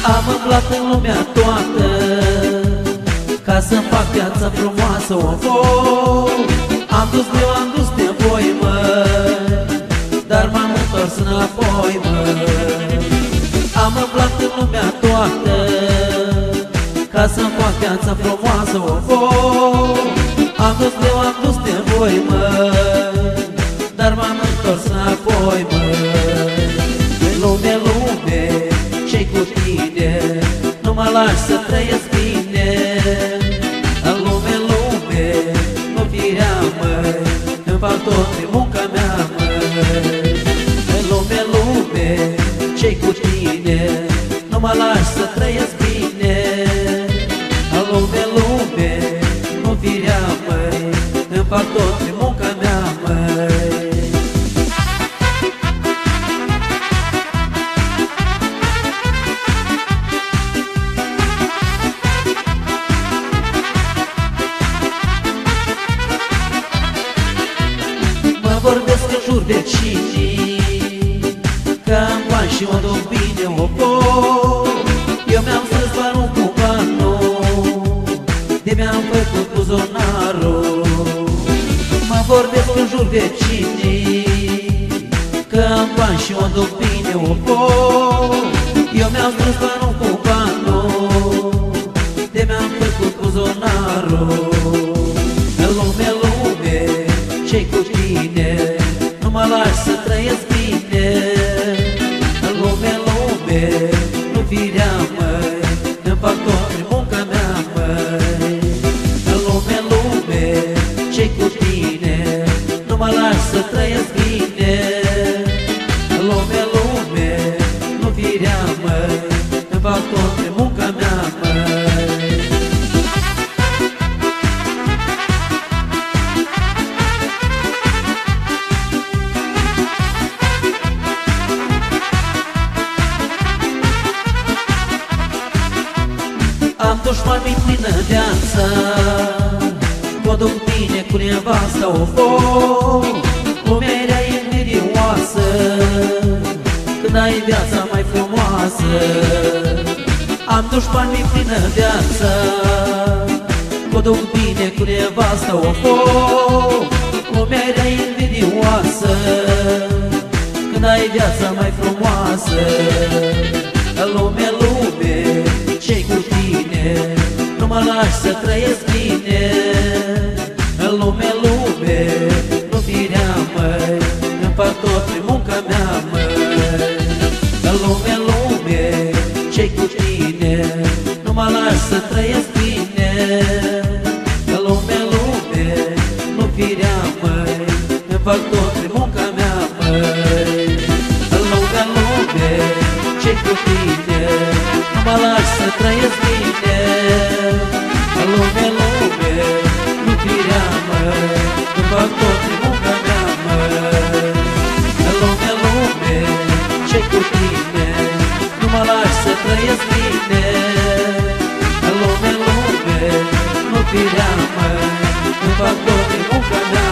Am umblat în lumea toată ca să-mi fac viața frumoasă, Am dus greu, am dus nevoie, măi, dar m-am întors înapoi, măi. Am umblat în lumea toată ca să-mi fac viața frumoasă, Am dus greu, am dus nevoie, măi, dar m-am întors înapoi, măi. În lume, lume, ce-i cu tine? Nu mă lași să trăiesc bine. În lume, lume, nu firea, măi, îmi fac tot pe munca mea, măi. În lume, lume, ce-i cu tine? Nu mă lași să trăiesc bine. În lume, lume, nu firea, măi, îmi fac tot pe munca mea, măi. Vorbesc în jur vecinii că-mi bani și mă duc bine, Eu mi-am strâns banul cu banul, de mi-am făcut buzonarul. Mă vorbesc în jur vecinii că-mi bani și mă duc bine, Eu mi-am strâns banul cu banul, de mi-am făcut buzonarul. În lume, lume, ce-i cu tine? Nu mă lași să trăiesc bine. În lume, lume, nu firea, măi, îmi fac tot prin munca mea, măi. În lume, lume, ce-i cu tine? Nu mă lași să trăiesc bine. În lume, lume, nu firea, măi, îmi fac tot prin munca mea, măi. Am dușmani plină viață, mă duc bine cu nevasta, Lumea era invidioasă când ai viața mai frumoasă. Am dușmani plină viață, mă duc bine cu nevasta, Lumea era invidioasă când ai viața mai frumoasă. În lume, lume, ce-i cu tine? Nu mă lași să trăiesc bine. În lume, lume, nu firea, măi, îmi fac tot prin munca mea, măi. În lume, lume, ce-i cu tine? Nu mă lași să trăiesc bine. În lume, lume, nu firea, măi, îmi fac tot prin munca mea, măi. În lume, lume, ce-i cu tine? Nu mă lași să trăiesc bine. În lume, lume, nu firea, măi, îmi fac tot prin munca mea, măi. În lume, lume, ce-i cu tine? Nu mă lași să trăiesc bine. În lume, lume, nu firea, măi, îmi fac tot prin munca mea,